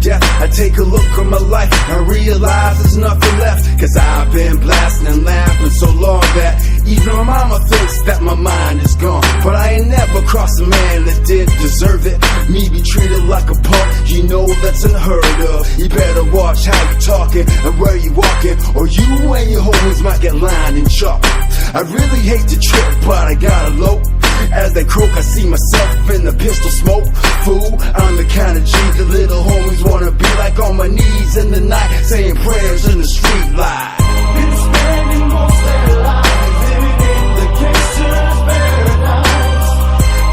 death. I take a look at my life and realize there's nothing left. Cause I've been blasting and laughing so long that even my mama thinks that my mind is gone. But I ain't never crossed a man that didn't deserve it. Me be treated like a punk, you know that's unheard of. You better watch how you talking and where you walking, or you and your homies might get lined and chopped. I really hate to trip, but I gotta low. As they croak, I see myself in the pistol smoke. Fool, I'm the kind of G the little homies wanna be, like on my knees in the night, saying prayers in the street light. Been spending most of their lives living in the gangster's paradise.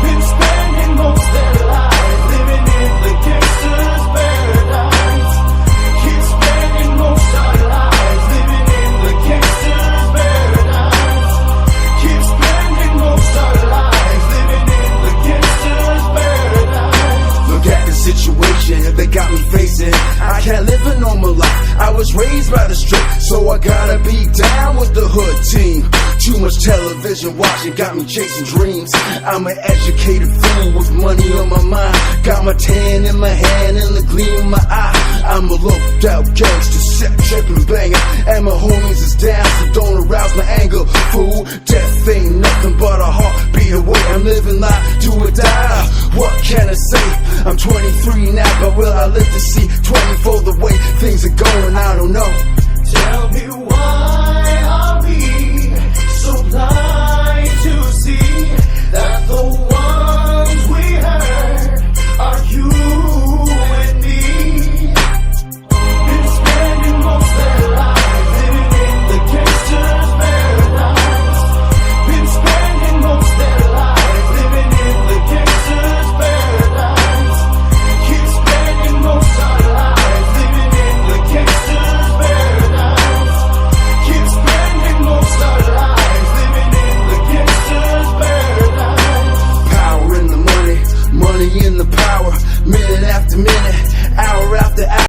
Been spending most of their lives living in the gangster's paradise. Keep spending most of their lives living in the gangster's paradise. Keep spending most of their lives living in the gangster's paradise. Look at the situation they got me facing. I can't live a normal life. I was raised by the street, so I gotta be down with the hood team. Too much television watching got me chasing dreams. I'm an educated fool with money on my mind. Got my tan in my hand and the gleam in my eye. I'm a looked out gangster, set tripping banger, and my homies is down, so don't arouse my anger. Fool, death ain't nothing but a heartbeat away. I'm living life, do or die. What can I say? I'm 23 now, but will I live to see 24? The way things are going, I don't know. Tell me why.